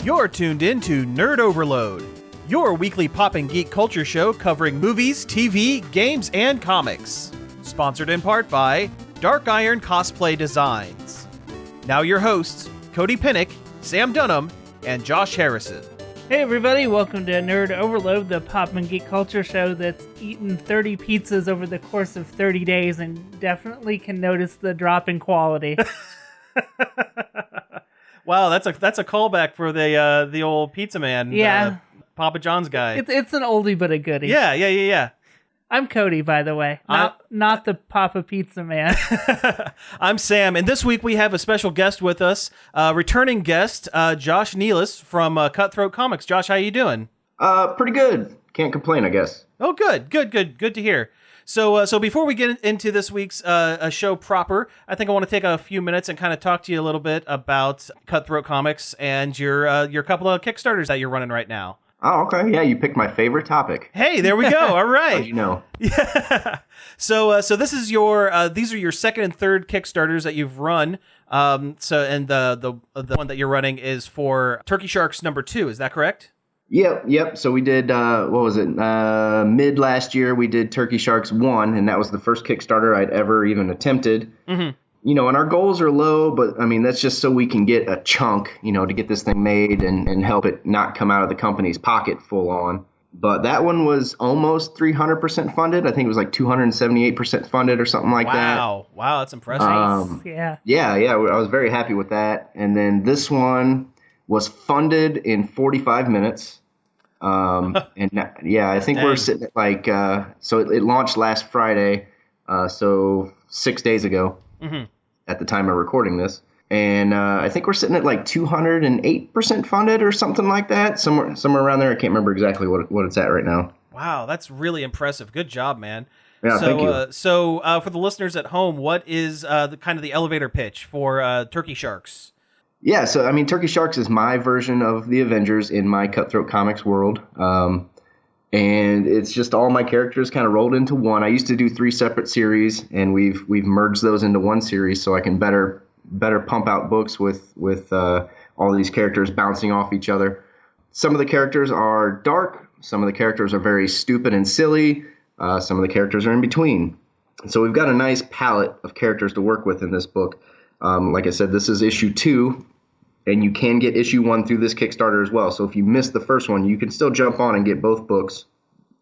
You're tuned in to Nerd Overload, your weekly pop and geek culture show covering movies, TV, games, and comics. Sponsored in part by Dark Iron Cosplay Designs. Now your hosts, Cody Pinnick, Sam Dunham, and Josh Harrison. Hey everybody, welcome to Nerd Overload, the pop and geek culture show that's eaten 30 pizzas over the course of 30 days and definitely can notice the drop in quality. Wow, that's a callback for the old pizza man, yeah, Papa John's guy. It's an oldie but a goodie. Yeah. I'm Cody, by the way, not the Papa Pizza man. I'm Sam, and this week we have a special guest with us, returning guest, Josh Nealis from Cutthroat Comics. Josh, how you doing? Pretty good. Can't complain, I guess. Oh, good to hear. So before we get into this week's show proper, I think I want to take a few minutes and kind of talk to you a little bit about Cutthroat Comics and your couple of Kickstarters that you're running right now. Oh, okay. Yeah, you picked my favorite topic. Hey, there we go. All right. How'd you know? Yeah. So this is these are your second and third Kickstarters that you've run. And the one that you're running is for Turkey Sharks #2. Is that correct? Yep. So we did, mid last year, we did Turkey Sharks 1, and that was the first Kickstarter I'd ever even attempted. Mm-hmm. You know, and our goals are low, but, I mean, that's just so we can get a chunk, to get this thing made and help it not come out of the company's pocket full on. But that one was almost 300% funded. I think it was like 278% funded or something like that. Wow, that's impressive. Yeah, I was very happy with that. And then this one was funded in 45 minutes. I think we're sitting at so it launched last Friday, so 6 days ago at the time of recording this. And I think we're sitting at like 208% funded or something like that, somewhere around there. I can't remember exactly what it's at right now. Wow, that's really impressive. Good job, man. Yeah, thank you. So for the listeners at home, what is the elevator pitch for Turkey Sharks? Yeah, so I mean, Turkey Sharks is my version of the Avengers in my Cutthroat Comics world, and it's just all my characters kind of rolled into one. I used to do 3 separate series, and we've merged those into one series so I can better pump out books with all these characters bouncing off each other. Some of the characters are dark, some of the characters are very stupid and silly, some of the characters are in between. So we've got a nice palette of characters to work with in this book. Like I said, this is issue 2. And you can get issue 1 through this Kickstarter as well. So if you missed the first one, you can still jump on and get both books.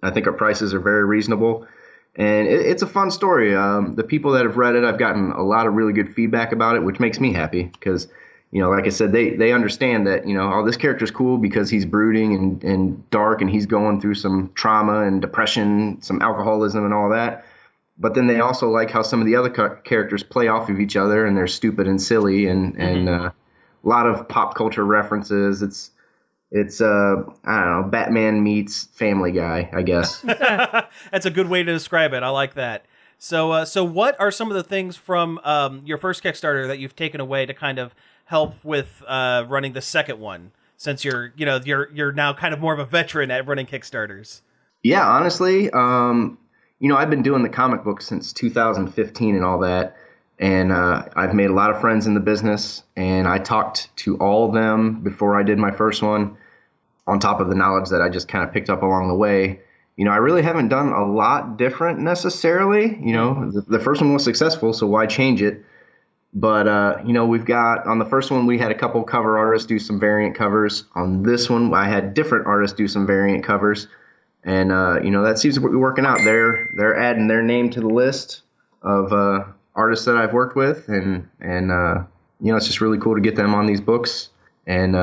I think our prices are very reasonable. And it's a fun story. The people that have read it, I've gotten a lot of really good feedback about it, which makes me happy. Because, like I said, they understand that, this character's cool because he's brooding and dark and he's going through some trauma and depression, some alcoholism and all that. But then they also like how some of the other characters play off of each other and they're stupid and silly and a lot of pop culture references. It's I don't know, Batman meets Family Guy, I guess. That's a good way to describe it. I like that. So what are some of the things from your first Kickstarter that you've taken away to kind of help with running the second one? Since you're now kind of more of a veteran at running Kickstarters. Yeah, honestly, I've been doing the comic book since 2015 and all that. And I've made a lot of friends in the business, and I talked to all of them before I did my first one, on top of the knowledge that I just kind of picked up along the way. I really haven't done a lot different necessarily. The first one was successful, so why change it? But, we've got, on the first one, we had a couple cover artists do some variant covers. On this one, I had different artists do some variant covers. And, that seems to be working out. They're adding their name to the list of artists that I've worked with, and it's just really cool to get them on these books and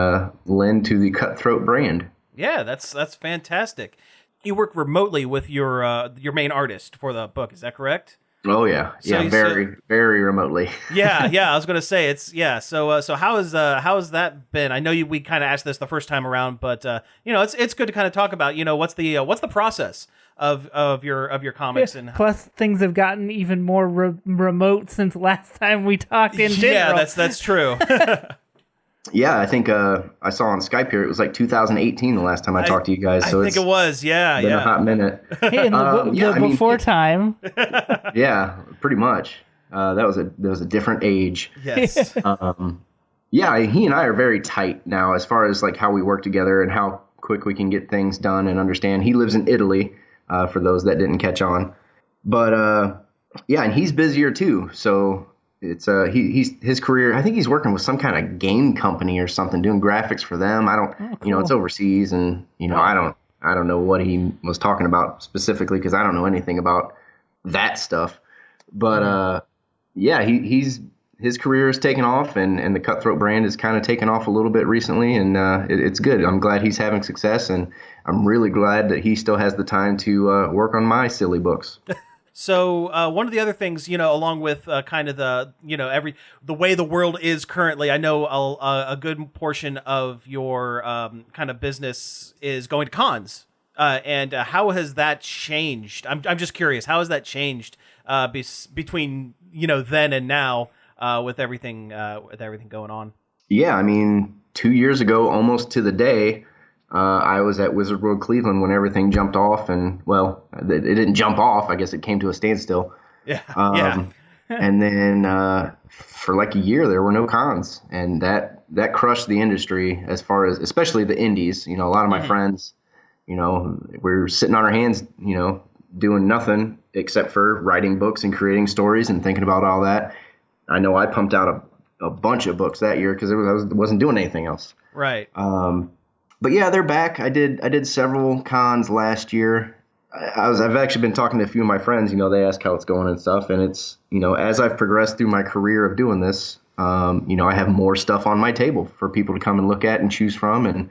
lend to the Cutthroat brand. Yeah, that's fantastic. You work remotely with your main artist for the book, is that correct? Oh yeah, very remotely. yeah. I was gonna say So how has that been? I know we kind of asked this the first time around, but it's good to kind of talk about what's the process of your comics. Yeah, and plus things have gotten even more remote since last time we talked in general. Yeah, that's true. Yeah, I think I saw on Skype here it was like 2018 the last time I talked to you guys. So I think it was, yeah. Been a hot minute. Hey, in the before time. Yeah, pretty much. That was a different age. Yes. Yeah, he and I are very tight now as far as like how we work together and how quick we can get things done and understand. He lives in Italy, for those that didn't catch on. But yeah, and he's busier too. So it's he's his career. I think he's working with some kind of game company or something, doing graphics for them. I don't, cool. it's overseas, and I don't know what he was talking about specifically because I don't know anything about that stuff. But yeah, his career has taken off, and the Cutthroat brand has kind of taken off a little bit recently, and it's good. I'm glad he's having success, and I'm really glad that he still has the time to work on my silly books. So one of the other things, along with kind of the, the way the world is currently, I know a good portion of your kind of business is going to cons. And how has that changed? I'm just curious. How has that changed between, then and now with everything going on? Yeah, I mean, 2 years ago, almost to the day, I was at Wizard World Cleveland when everything jumped off, and well, it didn't jump off. I guess it came to a standstill. Yeah. And then for like a year, there were no cons, and that crushed the industry as far as, especially the indies. A lot of my friends, we're sitting on our hands, doing nothing except for writing books and creating stories and thinking about all that. I know I pumped out a bunch of books that year because I wasn't doing anything else. Right. But yeah, they're back. I did several cons last year. I've actually been talking to a few of my friends. They ask how it's going and stuff. And it's, as I've progressed through my career of doing this, I have more stuff on my table for people to come and look at and choose from. And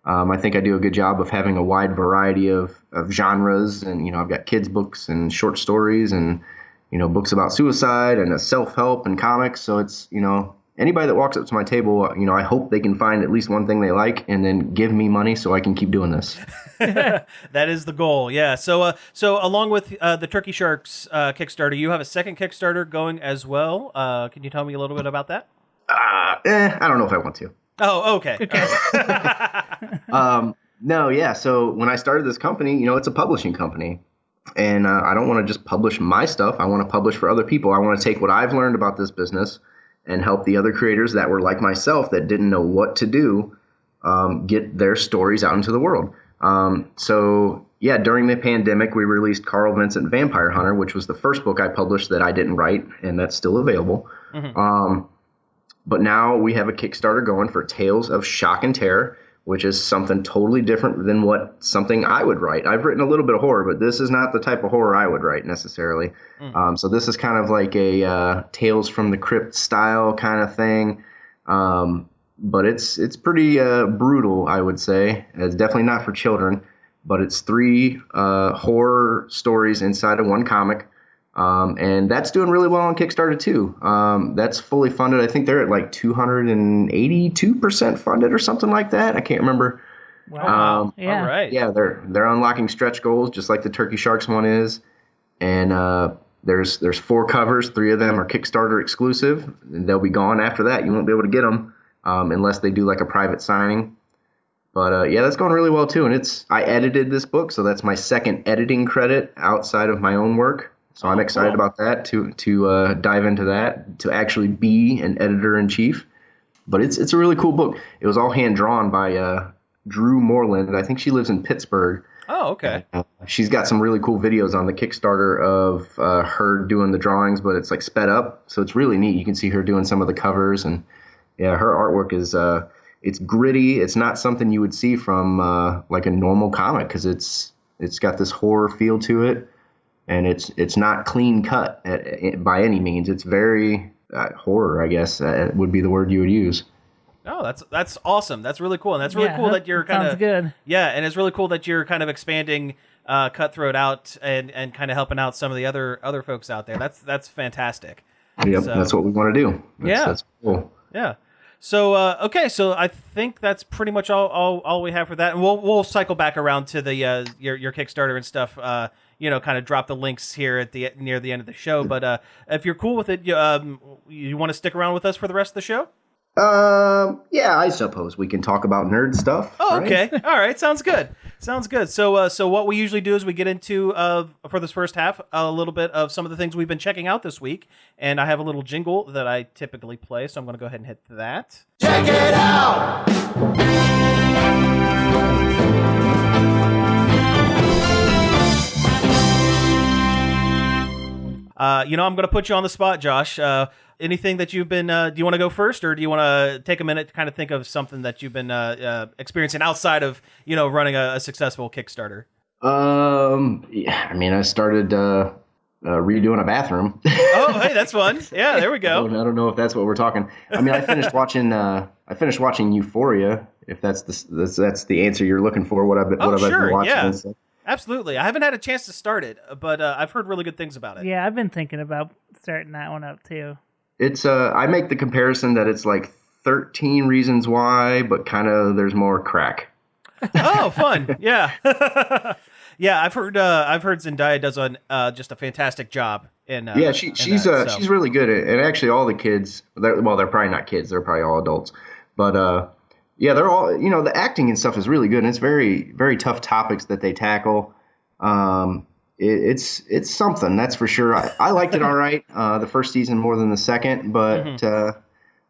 I think I do a good job of having a wide variety of genres. And, I've got kids books and short stories and, books about suicide and self-help and comics. So it's, anybody that walks up to my table, I hope they can find at least one thing they like and then give me money so I can keep doing this. That is the goal. Yeah. So along with the Turkey Sharks Kickstarter, you have a second Kickstarter going as well. Can you tell me a little bit about that? I don't know if I want to. Oh, okay. No, yeah. So when I started this company, it's a publishing company. And I don't want to just publish my stuff. I want to publish for other people. I want to take what I've learned about this business and help the other creators that were like myself that didn't know what to do, get their stories out into the world. So yeah, during the pandemic, we released Carl Vincent Vampire Hunter, which was the first book I published that I didn't write, and that's still available. Mm-hmm. But now we have a Kickstarter going for Tales of Shock and Terror, which is something totally different than something I would write. I've written a little bit of horror, but this is not the type of horror I would write necessarily. So this is kind of like a Tales from the Crypt style kind of thing. But it's pretty brutal, I would say. It's definitely not for children, but it's 3 horror stories inside of one comic. And that's doing really well on Kickstarter too. That's fully funded. I think they're at like 282% funded or something like that. I can't remember. Wow. Yeah. All right. Yeah, they're unlocking stretch goals just like the Turkey Sharks one is. And there's 4 covers. 3 of them are Kickstarter exclusive, and they'll be gone after that. You won't be able to get them unless they do like a private signing. But yeah, that's going really well too. And I edited this book, so that's my second editing credit outside of my own work. So I'm excited about that to dive into that, to actually be an editor-in-chief. But it's a really cool book. It was all hand-drawn by Drew Moreland. I think she lives in Pittsburgh. Oh, okay. She's got some really cool videos on the Kickstarter of her doing the drawings, but it's like sped up. So it's really neat. You can see her doing some of the covers. And yeah, her artwork is it's gritty. It's not something you would see from like a normal comic because it's got this horror feel to it. And it's not clean cut by any means. It's very horror, I guess, would be the word you would use. Oh, that's awesome. That's really cool, and that's really cool that you're kind of sounds good. Yeah, and it's really cool that you're kind of expanding Cutthroat out and kind of helping out some of the other folks out there. That's fantastic. Yep, that's what we want to do. That's cool. Yeah. So okay, so I think that's pretty much all we have for that, and we'll cycle back around to the your Kickstarter and stuff. Kind of drop the links here at near the end of the show. But if you're cool with it, you want to stick around with us for the rest of the show? Yeah, I suppose we can talk about nerd stuff. Oh, right? okay. All right. Sounds good. Sounds good. So what we usually do is we get into, for this first half, a little bit of some of the things we've been checking out this week. And I have a little jingle that I typically play, so I'm going to go ahead and hit that. Check it out! I'm going to put you on the spot, Josh. Anything that you've been, do you want to go first, or do you want to take a minute to kind of think of something that you've been experiencing outside of, running a successful Kickstarter? Yeah, I mean, I started redoing a bathroom. Oh, hey, that's fun. Yeah, there we go. I don't know if that's what we're talking. I mean, I finished watching Euphoria. If that's the answer you're looking for, what I've been watching. Yeah. And stuff. Absolutely. I haven't had a chance to start it, but I've heard really good things about it. Yeah, I've been thinking about starting that one up too. It's I make the comparison that it's like 13 Reasons Why, but kind of there's more crack. Oh, fun. Yeah. Yeah, I've heard Zendaya does just a fantastic job in yeah, she's really good at, and actually all the kids, they're probably not kids, they're probably all adults, but yeah, they're all, the acting and stuff is really good, and it's very, very tough topics that they tackle. It's something, that's for sure. I liked it all right, the first season more than the second, but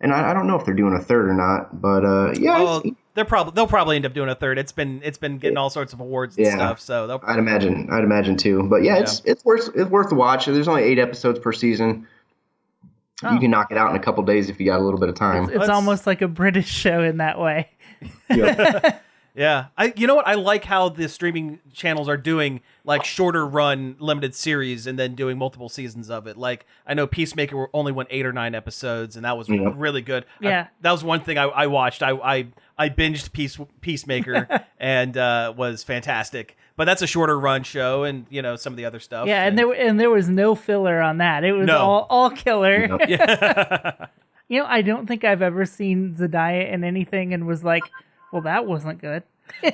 and I don't know if they're doing a third or not, but yeah. Well, they'll probably end up doing a third. It's been getting all sorts of awards and stuff, so I'd imagine too. But yeah, it's worth the watch. There's only 8 episodes per season. Oh. You can knock it out in a couple days if you got a little bit of time. It's almost like a British show in that way. Yeah. Yeah. You know what? I like how the streaming channels are doing like shorter run limited series and then doing multiple seasons of it. Like I know Peacemaker only went 8 or 9 episodes, and that was really good. Yeah. That was one thing I watched. I binged Peacemaker and was fantastic. But that's a shorter run show, and some of the other stuff. Yeah, and there was no filler on that. It was all killer. No. Yeah. I don't think I've ever seen Zendaya in anything and was like, well, that wasn't good.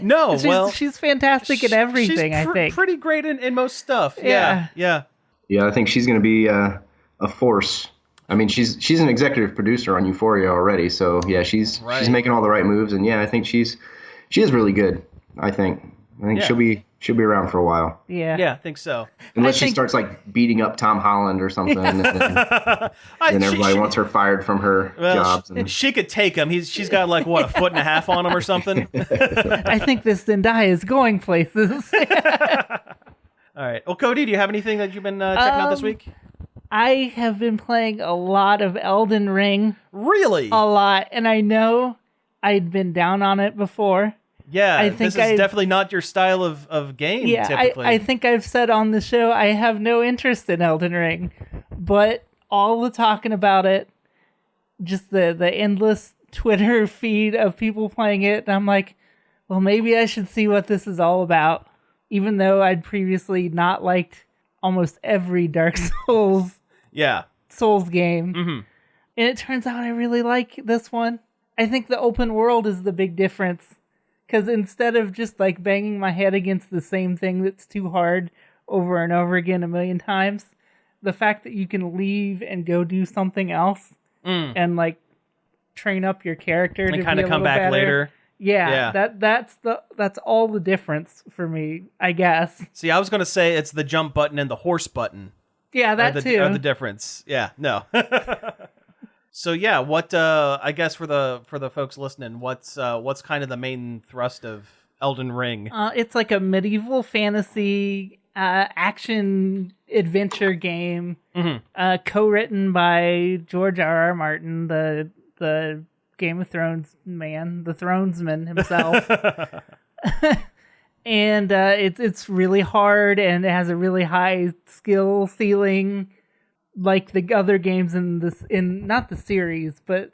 No, she's fantastic in everything. I think pretty great in most stuff. Yeah. Yeah. I think she's going to be a force. I mean, she's an executive producer on Euphoria already, so yeah, she's making all the right moves, and yeah, I think she is really good. I think she'll be around for a while. Yeah, I think so. Unless she starts like beating up Tom Holland or something, and then everybody wants her fired from her jobs. And she could take him. She's got like what, 1.5 feet on him or something. I think this Zendaya is going places. All right. Well, Cody, do you have anything that you've been checking out this week? I have been playing a lot of Elden Ring. Really? A lot, and I know I'd been down on it before. Yeah, this is definitely not your style of game, typically. I think I've said on the show I have no interest in Elden Ring, but all the talking about it, just the endless Twitter feed of people playing it, and I'm like, well, maybe I should see what this is all about, even though I'd previously not liked almost every Dark Souls game. Mm-hmm. And it turns out I really like this one. I think the open world is the big difference. Because instead of just like banging my head against the same thing that's too hard over and over again a million times, the fact that you can leave and go do something else and like train up your character and to kind of come back better. Later. Yeah. That's all the difference for me, I guess. See, I was going to say it's the jump button and the horse button. Yeah, that too. Are the difference. Yeah, no. So yeah, what I guess for the folks listening, what's kind of the main thrust of Elden Ring? It's like a medieval fantasy action adventure game, co-written by George R.R. Martin, the Game of Thrones man, the Thronesman himself. And it's really hard, and it has a really high skill ceiling. Like the other games in not the series, but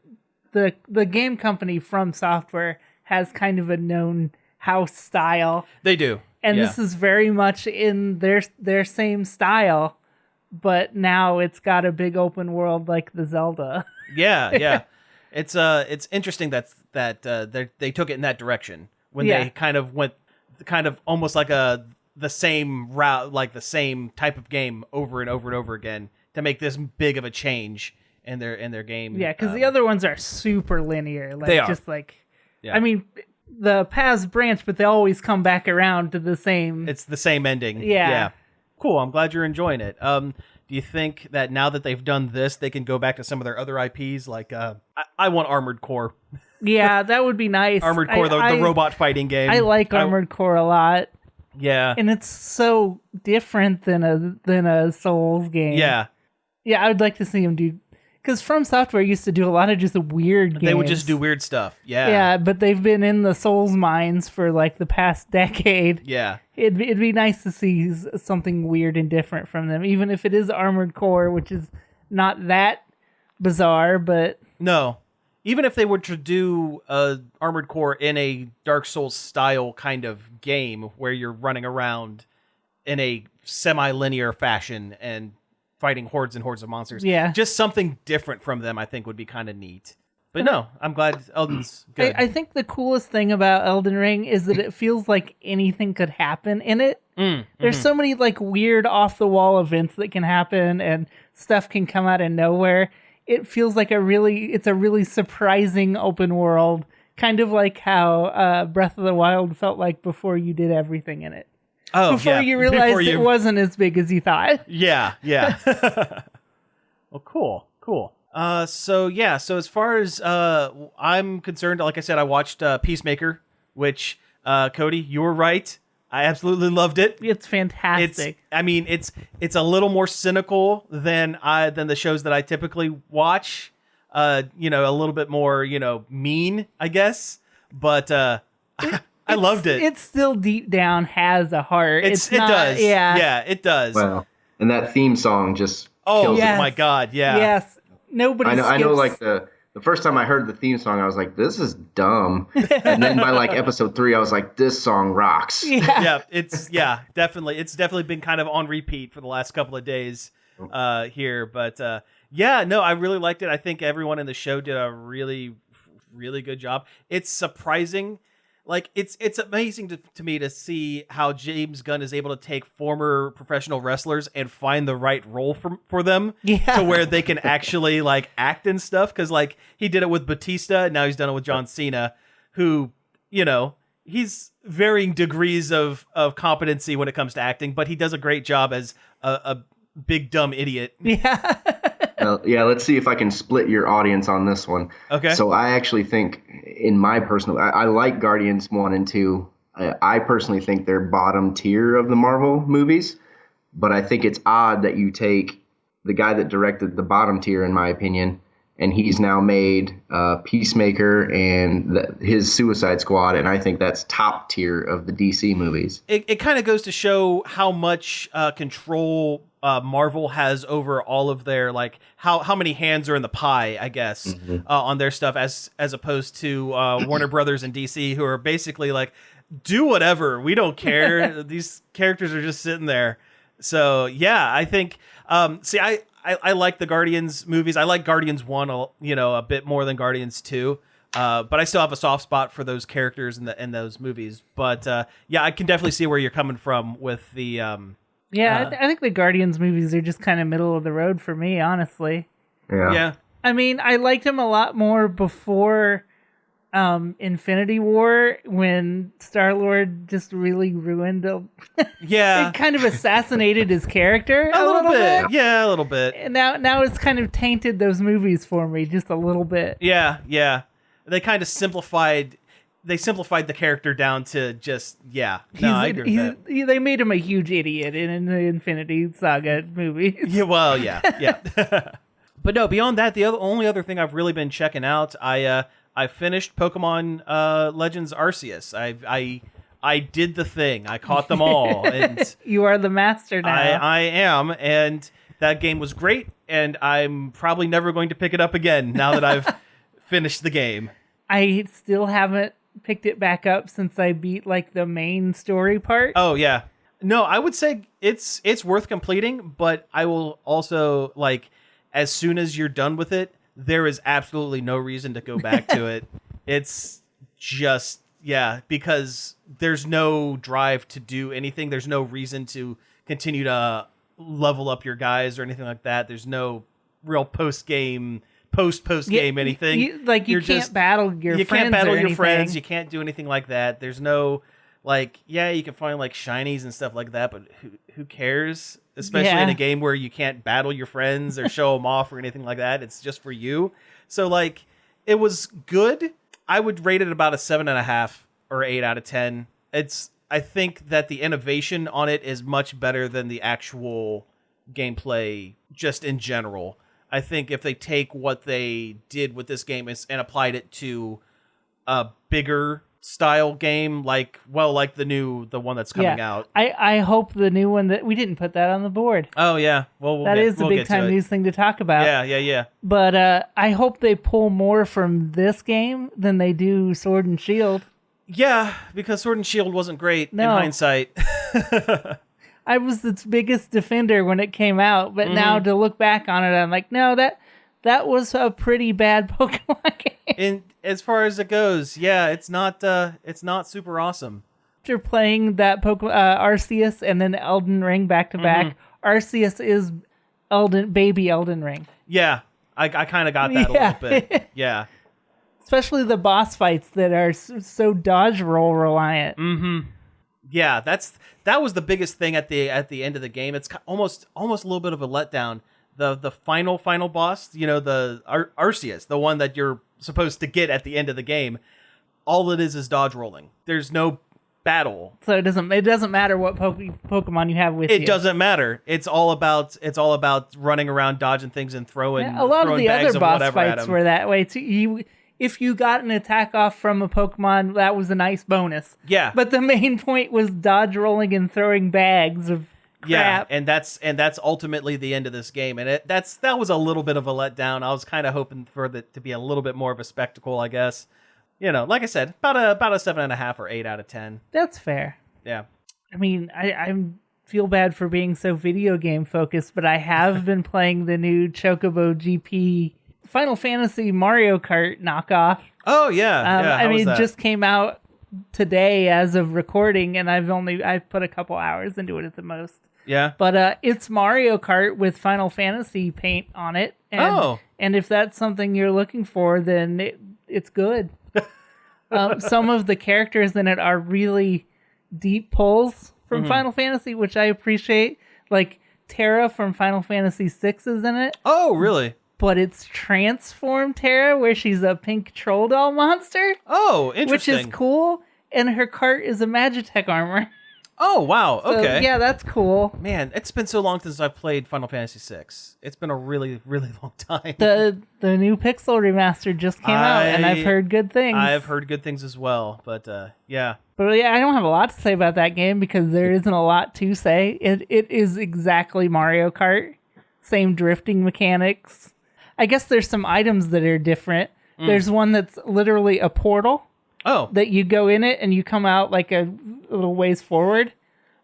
the game company From Software has kind of a known house style. They do. And this is very much in their same style, but now it's got a big open world like the Zelda. Yeah. It's interesting that they took it in that direction when they kind of went almost like the same route, like the same type of game over and over and over again, to make this big of a change in their game. Yeah, because the other ones are super linear. Like, they are. Just like, yeah. I mean, the paths branch, but they always come back around to the same. It's the same ending. Yeah. Cool. I'm glad you're enjoying it. Do you think that now that they've done this, they can go back to some of their other IPs? Like, I want Armored Core. Yeah, that would be nice. Armored Core, the robot fighting game. I like Armored Core a lot. Yeah. And it's so different than a Souls game. Yeah. Yeah, I would like to see them do... Because From Software used to do a lot of just weird games. They would just do weird stuff. Yeah. Yeah, but they've been in the Souls mines for like the past decade. Yeah. It'd be nice to see something weird and different from them, even if it is Armored Core, which is not that bizarre, but... No. Even if they were to do Armored Core in a Dark Souls style kind of game where you're running around in a semi-linear fashion and fighting hordes and hordes of monsters. Yeah. Just something different from them, I think, would be kind of neat. But no, I'm glad Elden's good. I think the coolest thing about Elden Ring is that it feels like anything could happen in it. There's so many like weird off-the-wall events that can happen and stuff can come out of nowhere. It feels like it's a really surprising open world, kind of like how Breath of the Wild felt like before you did everything in it. Oh, before you realized it wasn't as big as you thought. Yeah. Well, cool. So as far as I'm concerned, like I said, I watched Peacemaker, which Cody, you were right. I absolutely loved it. It's fantastic. It's a little more cynical than the shows that I typically watch. A little bit more, mean, I guess. But I loved it. It still deep down has a heart. It does. Yeah, it does. Wow. And that theme song just kills yes. it. My God, yeah. Yes. Nobody I know like the first time I heard the theme song, I was like, this is dumb. And then by like episode 3, I was like, this song rocks. Yeah, definitely. It's definitely been kind of on repeat for the last couple of days here. But I really liked it. I think everyone in the show did a really, really good job. It's surprising. Like, it's amazing to me to see how James Gunn is able to take former professional wrestlers and find the right role for them to where they can actually, like, act and stuff. Because, like, he did it with Batista, and now he's done it with John Cena, who, he's varying degrees of competency when it comes to acting, but he does a great job as a big, dumb idiot. Yeah. Let's see if I can split your audience on this one. Okay. So I actually think, in my personal... I like Guardians 1 and 2. I personally think they're bottom tier of the Marvel movies. But I think it's odd that you take the guy that directed the bottom tier, in my opinion, and he's now made Peacemaker and his Suicide Squad, and I think that's top tier of the DC movies. It kind of goes to show how much control Marvel has over all of their, like, how many hands are in the pie, I guess, on their stuff, as opposed to Warner Brothers and DC, who are basically like, do whatever, we don't care. These characters are just sitting there. So yeah, I think I like the Guardians movies. I like Guardians 1 a bit more than Guardians 2. But I still have a soft spot for those characters in those movies. But I can definitely see where you're coming from with the I think the Guardians movies are just kind of middle of the road for me, honestly. Yeah. I mean, I liked him a lot more before Infinity War, when Star-Lord just really ruined it kind of assassinated his character a little bit. Yeah, a little bit. And now it's kind of tainted those movies for me just a little bit. Yeah. They kind of simplified the character down to just, I agree with that. They made him a huge idiot in the Infinity Saga movies. Yeah, well, yeah. But no, beyond that, the only other thing I've really been checking out, I finished Pokemon Legends Arceus. I did the thing. I caught them all. And you are the master now. I am, and that game was great, and I'm probably never going to pick it up again now that I've finished the game. I still haven't picked it back up since I beat like the main story part. Oh yeah. No, I would say it's worth completing, but I will also, like, as soon as you're done with it, there is absolutely no reason to go back to it. It's just, because there's no drive to do anything. There's no reason to continue to level up your guys or anything like that. There's no real post game anything. You can't battle your friends. You can't battle or your anything. friends. You can't do anything like that. There's no you can find like shinies and stuff like that, but who cares? Especially in a game where you can't battle your friends or show them off or anything like that. It's just for you. So like, it was good. I would rate it about a 7.5 or 8 out of 10. I think that the innovation on it is much better than the actual gameplay just in general. I think if they take what they did with this game and applied it to a bigger style game, like the one that's coming out. I hope the new one that we didn't put that on the board. Oh yeah, well that is a big time news thing to talk about. Yeah. But I hope they pull more from this game than they do Sword and Shield. Yeah, because Sword and Shield wasn't great in hindsight. I was its biggest defender when it came out, but now to look back on it, I'm like, no, that was a pretty bad Pokemon game. And as far as it goes, yeah, it's not super awesome. After playing that Arceus and then Elden Ring back to back, Arceus is baby Elden Ring. Yeah, I kind of got that a little bit. Yeah. Especially the boss fights that are so dodge roll reliant. Mm-hmm. Yeah, that was the biggest thing at the end of the game. It's almost a little bit of a letdown. The final boss, the Arceus, the one that you're supposed to get at the end of the game, all it is dodge rolling. There's no battle. So it doesn't matter what Pokemon you have with you. It doesn't matter. It's all about running around, dodging things, and throwing. A lot of the other boss fights at were that way too. If you got an attack off from a Pokemon, that was a nice bonus. Yeah. But the main point was dodge rolling and throwing bags of crap. Yeah, and that's ultimately the end of this game. And that was a little bit of a letdown. I was kind of hoping for it to be a little bit more of a spectacle, I guess. Like I said, about a 7.5 or 8 out of 10. That's fair. Yeah. I mean, I feel bad for being so video game focused, but I have been playing the new Chocobo GP Final Fantasy Mario Kart knockoff. Oh yeah. It just came out today as of recording, and I've put a couple hours into it at the most. Yeah. But it's Mario Kart with Final Fantasy paint on it. And if that's something you're looking for, then it's good. Some of the characters in it are really deep pulls from Final Fantasy, which I appreciate. Like Terra from Final Fantasy VI is in it. Oh, really? But it's Transform Terra, where she's a pink troll doll monster. Oh, interesting. Which is cool. And her cart is a Magitech armor. Oh, wow. Okay. So, yeah, that's cool. Man, it's been so long since I've played Final Fantasy VI. It's been a really, really long time. The new Pixel remaster just came out, and I've heard good things. I've heard good things as well, but yeah. But yeah, I don't have a lot to say about that game because there isn't a lot to say. It is exactly Mario Kart. Same drifting mechanics. I guess there's some items that are different. There's one that's literally a portal. Oh. That you go in it and you come out like a little ways forward.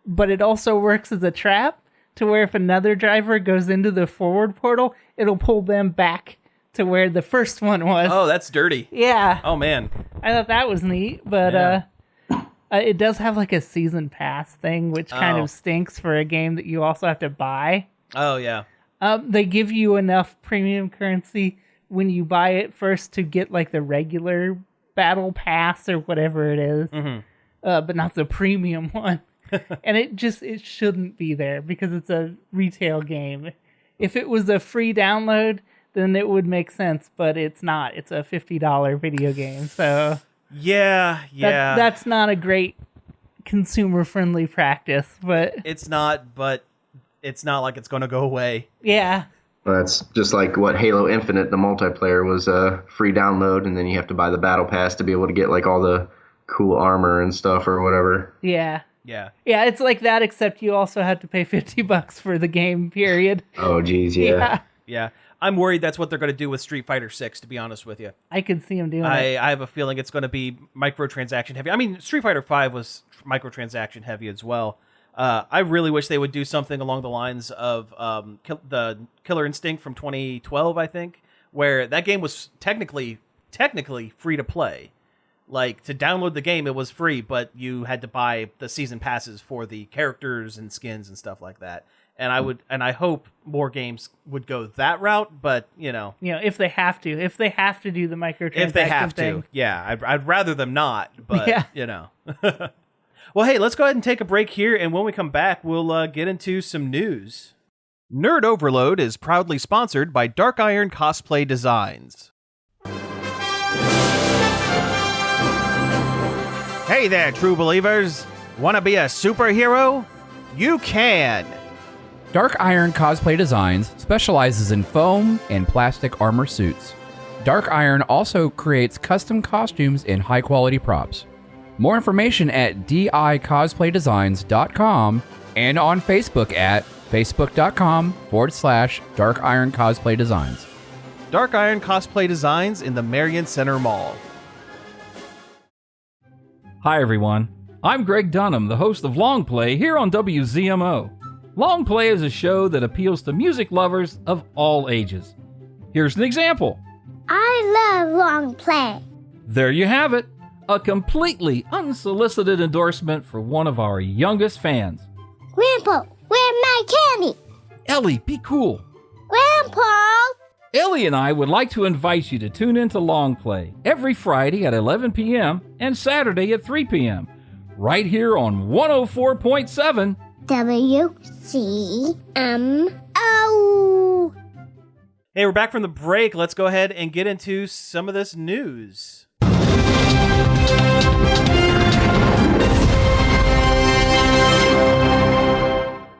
But it also works as a trap to where if another driver goes into the forward portal, it'll pull them back to where the first one was. Oh, that's dirty. Yeah. Oh, man. I thought that was neat, but it does have like a season pass thing, which kind of stinks for a game that you also have to buy. Oh, yeah. They give you enough premium currency when you buy it first to get like the regular battle pass or whatever it is, but not the premium one. And it shouldn't be there because it's a retail game. If it was a free download, then it would make sense, but it's not. It's a $50 video game, so yeah. That's not a great consumer-friendly practice, but it's not. But it's not like it's going to go away. Yeah. Well, that's just like what Halo Infinite, the multiplayer, was a free download, and then you have to buy the battle pass to be able to get like all the cool armor and stuff or whatever. Yeah. Yeah. Yeah, it's like that, except you also have to pay $50 for the game, period. Oh, geez, yeah. Yeah. I'm worried that's what they're going to do with Street Fighter 6, to be honest with you. I could see them doing it. I have a feeling it's going to be microtransaction heavy. I mean, Street Fighter 5 was microtransaction heavy as well. I really wish they would do something along the lines of the Killer Instinct from 2012, I think, where that game was technically free to play. Like, to download the game, it was free, but you had to buy the season passes for the characters and skins and stuff like that. And I hope more games would go that route, but if they have to do the microtransaction if they have thing. to, yeah, I'd rather them not, but Yeah. Well, hey, let's go ahead and take a break here, and when we come back, we'll get into some news. Nerd Overload is proudly sponsored by Dark Iron Cosplay Designs. Hey there, true believers! Want to be a superhero? You can! Dark Iron Cosplay Designs specializes in foam and plastic armor suits. Dark Iron also creates custom costumes and high-quality props. More information at dicosplaydesigns.com and on Facebook at facebook.com/Dark Iron Cosplay Designs. Dark Iron Cosplay Designs in the Marion Center Mall. Hi everyone, I'm Greg Dunham, the host of Long Play here on WZMO. Long Play is a show that appeals to music lovers of all ages. Here's an example. I love Long Play. There you have it, a completely unsolicited endorsement for one of our youngest fans. Grandpa, where's my candy? Ellie, be cool. Grandpa! Ellie and I would like to invite you to tune into Long Play every Friday at 11 p.m. and Saturday at 3 p.m. right here on 104.7 WCMO. Hey, we're back from the break. Let's go ahead and get into some of this news.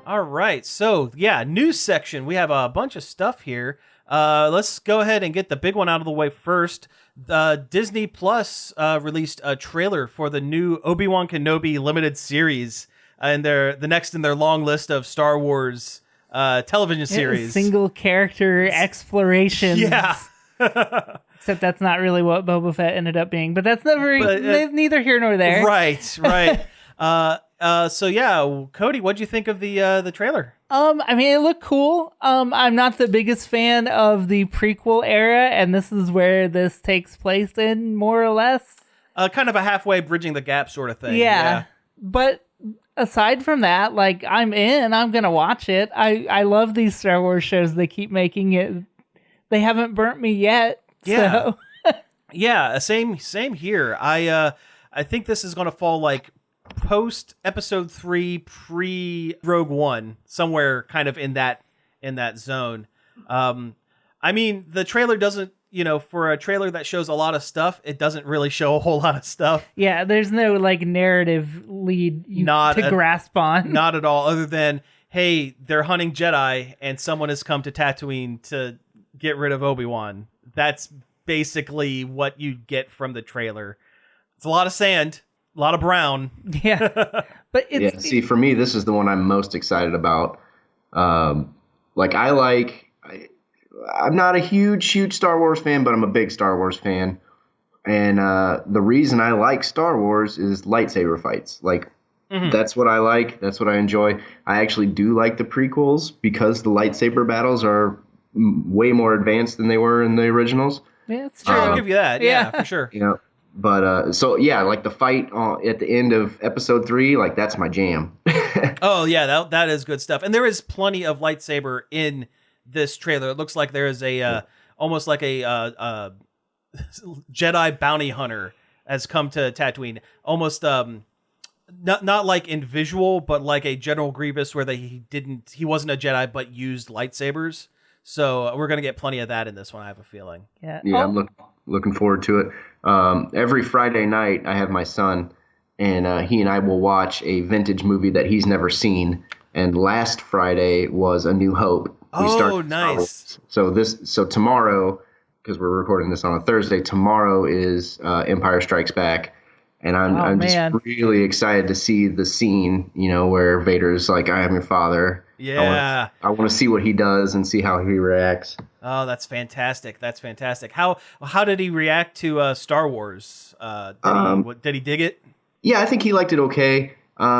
All right, so news section. We have a bunch of stuff here. Let's go ahead and get the big one out of the way first. Disney Plus released a trailer for the new Obi-Wan Kenobi limited series, and the next in their long list of Star Wars television series. Single character explorations. Yeah. Except that's not really what Boba Fett ended up being, but that's neither here nor there. Right. So Cody, what'd you think of the trailer? I mean, it looked cool. I'm not the biggest fan of the prequel era, and this is where this takes place in, more or less. Kind of a halfway bridging the gap sort of thing. Yeah. But aside from that, like, I'm gonna watch it. I love these Star Wars shows. They keep making it. They haven't burnt me yet. Yeah. So. Yeah, same here. I think this is going to fall like post episode 3, pre Rogue One, somewhere kind of in that zone. I mean, the trailer doesn't, for a trailer that shows a lot of stuff, it doesn't really show a whole lot of stuff. Yeah, there's no like narrative lead to grasp on. Not at all, other than, hey, they're hunting Jedi and someone has come to Tatooine to get rid of Obi-Wan. That's basically what you get from the trailer. It's a lot of sand, a lot of brown. Yeah. But see, for me, this is the one I'm most excited about. I'm not a huge Star Wars fan, but I'm a big Star Wars fan. And the reason I like Star Wars is lightsaber fights. Like, that's what I like. That's what I enjoy. I actually do like the prequels because the lightsaber battles are way more advanced than they were in the originals. Yeah, it's true. I'll give you that. Yeah, for sure. But like the fight at the end of episode 3, like that's my jam. Oh yeah, that is good stuff. And there is plenty of lightsaber in this trailer. It looks like there is almost like a Jedi bounty hunter has come to Tatooine. Almost not like in visual, but like a General Grievous where he wasn't a Jedi but used lightsabers. So we're gonna get plenty of that in this one, I have a feeling. Yeah, I'm looking forward to it. Every Friday night, I have my son, and he and I will watch a vintage movie that he's never seen. And last Friday was A New Hope. Oh, nice. So tomorrow, because we're recording this on a Thursday, tomorrow is Empire Strikes Back. And I'm just really excited to see the scene, where Vader's like, I am your father. Yeah. I want to see what he does and see how he reacts. Oh, that's fantastic. That's fantastic. How did he react to Star Wars? Did he dig it? Yeah, I think he liked it okay.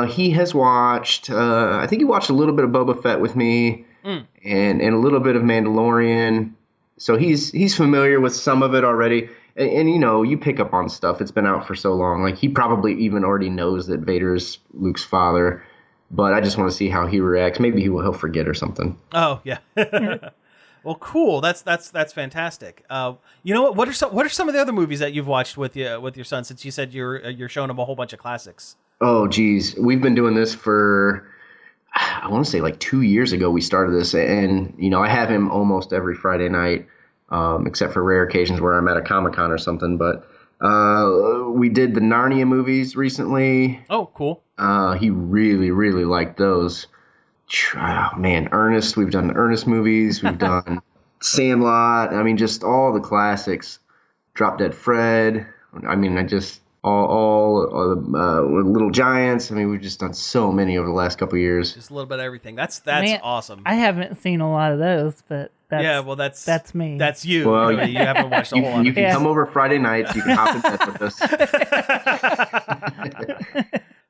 He has watched, I think he watched a little bit of Boba Fett with me and a little bit of Mandalorian. So he's familiar with some of it already. And you pick up on stuff. It's been out for so long. Like, he probably even already knows that Vader's Luke's father. but I just want to see how he reacts. Maybe he'll forget or something. Oh yeah. Well, cool. That's fantastic. You know what? What are some of the other movies that you've watched with your son? Since you said you're showing him a whole bunch of classics. Oh, geez, we've been doing this for, I want to say like 2 years ago we started this, and I have him almost every Friday night, except for rare occasions where I'm at a Comic-Con or something. But we did the Narnia movies recently. Oh, cool. He really, really liked those. Oh, man, Ernest. We've done the Ernest movies. We've done Sandlot. I mean, just all the classics. Drop Dead Fred. I mean, all Little Giants. I mean, we've just done so many over the last couple of years. Just a little bit of everything. That's Man, awesome. I haven't seen a lot of those, but that's me. That's you. Well, you haven't watched a whole lot. You can come over Friday nights. You can hop in bed with us.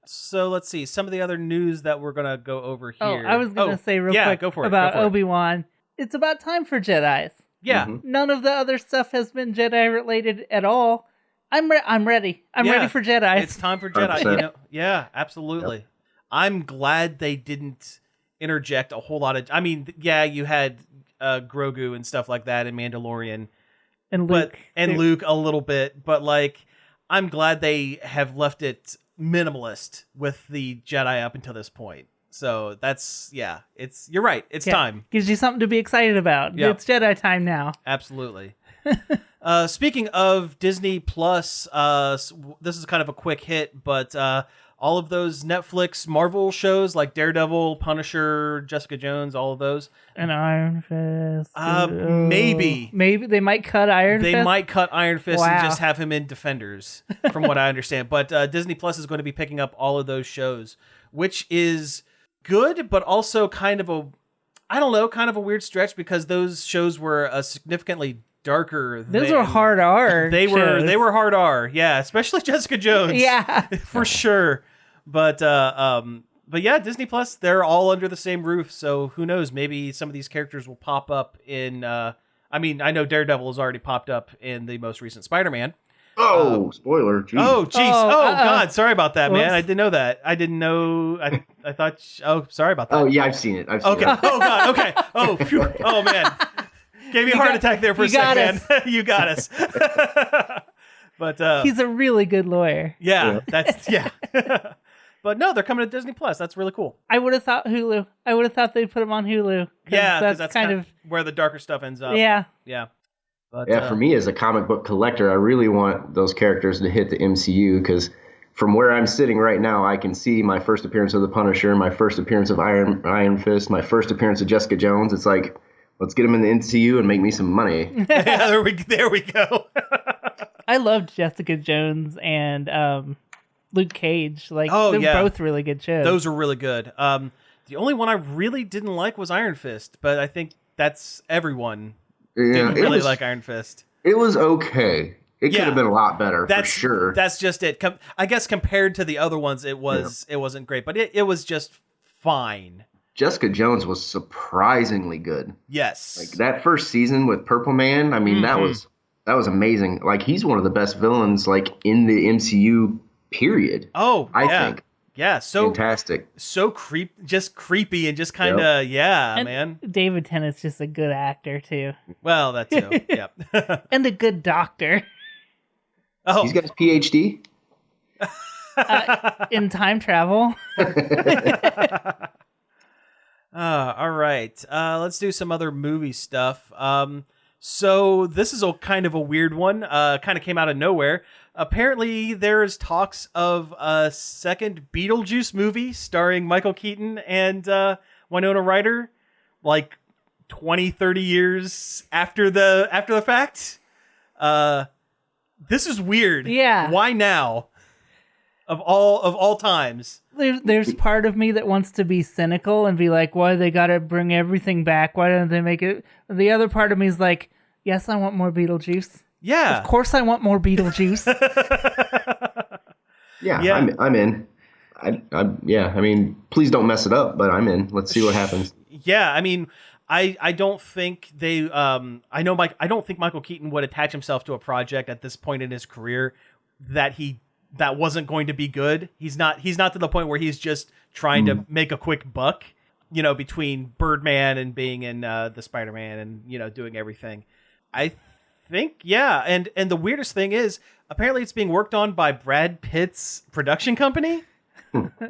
So let's see some of the other news that we're gonna go over here. Oh, I was gonna say real quick go for it, about go for it. Obi-Wan. It's about time for Jedis. Yeah. Mm-hmm. None of the other stuff has been Jedi related at all. I'm ready. I'm ready for Jedis. It's time for Jedi. 100%. Yeah, absolutely. Yep. I'm glad they didn't interject a whole lot of. I mean, yeah, you had Grogu and stuff like that in Mandalorian, and Luke. Luke a little bit, but like, I'm glad they have left it minimalist with the Jedi up until this point. So you're right. It's time. Gives you something to be excited about. Yep. It's Jedi time now. Absolutely. Speaking of Disney Plus, this is kind of a quick hit, but all of those Netflix Marvel shows like Daredevil, Punisher, Jessica Jones, all of those. And Iron Fist. Maybe they might cut Iron Fist. They might cut Iron Fist and Wow. just have him in Defenders, from what I understand. But Disney Plus is going to be picking up all of those shows, which is good, but also kind of a weird stretch because those shows were significantly darker. Those were hard R. They shows. were hard R, yeah, especially Jessica Jones. Yeah, for sure. But yeah, Disney Plus, they're all under the same roof. So who knows? Maybe some of these characters will pop up in. I mean, I know Daredevil has already popped up in the most recent Spider-Man. Oh, spoiler! Geez. Oh, jeez. Oh, uh-oh. God. Sorry about that, man. Whoops. I didn't know that. I didn't know. I thought. Oh, sorry about that. Oh, yeah, I've seen it. Okay. Oh, God. Okay. Oh, phew. Oh, man. Gave me a heart attack there for a second, man. You got us. But he's a really good lawyer. yeah, that's yeah. But no, they're coming to Disney Plus. That's really cool. I would have thought Hulu. I would have thought they'd put him on Hulu. Yeah, because that's kind of where the darker stuff ends up. yeah. Yeah. But, Yeah, for me as a comic book collector, I really want those characters to hit the MCU because from where I'm sitting right now, I can see my first appearance of the Punisher, my first appearance of Iron Fist, my first appearance of Jessica Jones. It's like, let's get them in the MCU and make me some money. Yeah, there we go. I loved Jessica Jones and Luke Cage. Like, Oh, they're yeah. both really good shows. Those are really good. The only one I really didn't like was Iron Fist, but I think that's everyone Yeah, didn't really like Iron Fist. It was okay. It could Yeah. have been a lot better, That's for sure. That's just it. I guess compared to the other ones, it wasn't great, but it was just fine. Jessica Jones was surprisingly good. Yes. Like that first season with Purple Man, I mean, that was amazing. Like he's one of the best villains like in the MCU period. Oh, I yeah. think. Yeah, so Fantastic. so creepy and just kind of And man. David Tennant's just a good actor too, Well, that too. Yeah. and a good doctor Oh, He's got his PhD. in time travel. all right. Let's do some other movie stuff. So this is kind of a weird one. Kind of came out of nowhere. Apparently, there is talks of a second Beetlejuice movie starring Michael Keaton and Winona Ryder, like 20, 30 years after the fact. This is weird. Yeah. Why now? Of all times. There's part of me that wants to be cynical and be like, why they gotta bring everything back? Why don't they make it? The other part of me is like, yes, I want more Beetlejuice. Yeah. Of course I want more Beetlejuice. Yeah. I'm in. I mean, please don't mess it up, but I'm in. Let's see what happens. Yeah, I mean, I don't think they I don't think Michael Keaton would attach himself to a project at this point in his career that he that wasn't going to be good. He's not to the point where he's just trying to make a quick buck, between Birdman and being in the Spider-Man and, doing everything. I think, yeah. And the weirdest thing is, apparently it's being worked on by Brad Pitt's production company,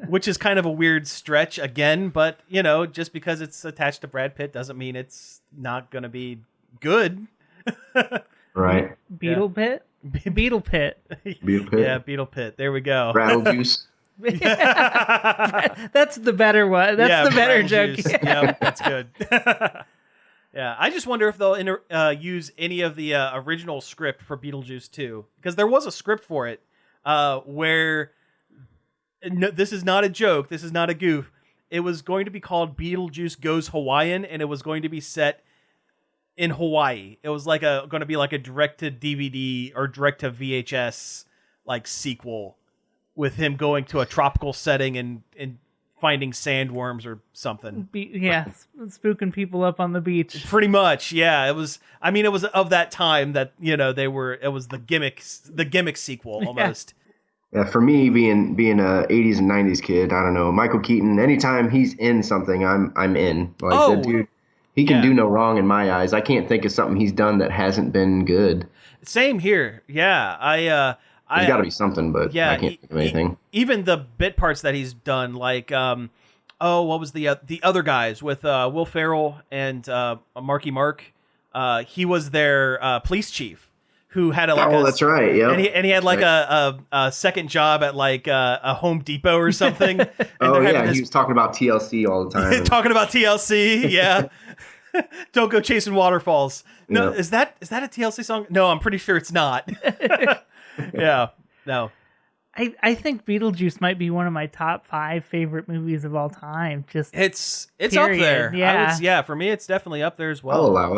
which is kind of a weird stretch again, but, just because it's attached to Brad Pitt doesn't mean it's not going to be good. Right. Beetle Pit? Beetle Pit. Beetle Pit. Yeah, Beetle Pit. There we go. Bradlejuice. That's the better one. That's the better joke. Yeah, that's good. Yeah, I just wonder if they'll use any of the original script for Beetlejuice 2, because there was a script for it where this is not a joke, this is not a goof. It was going to be called Beetlejuice Goes Hawaiian, and it was going to be set in Hawaii. It was going to be like a direct to DVD or direct to VHS sequel with him going to a tropical setting and finding sandworms or something. Spooking people up on the beach. Pretty much, yeah. It was of that time that, it was the gimmick sequel almost. Yeah, for me, being a 80s and 90s kid, I don't know, Michael Keaton, anytime he's in something, I'm in. That dude, he can do no wrong in my eyes. I can't think of something he's done that hasn't been good. Same here. Yeah, There's got to be something, but I can't think of anything. Even the bit parts that he's done, what was the other guys with Will Ferrell and Marky Mark? He was their police chief who had that's right, yeah. And he had a second job at a Home Depot or something. He was talking about TLC all the time. Talking about TLC, yeah. Don't go chasing waterfalls. No, is that a TLC song? No, I'm pretty sure it's not. Yeah, no. I think Beetlejuice might be one of my top 5 favorite movies of all time. Just it's period. up there. Yeah, for me, it's definitely up there as well. I'll allow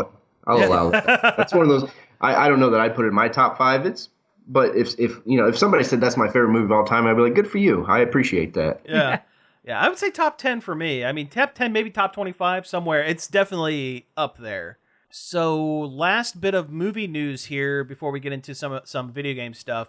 it. That's one of those. I don't know that I'd put it in my top 5. But if somebody said that's my favorite movie of all time, I'd be like, good for you. I appreciate that. Yeah. Yeah, I would say top 10 for me. I mean, top 10, maybe top 25 somewhere. It's definitely up there. So, last bit of movie news here before we get into some video game stuff.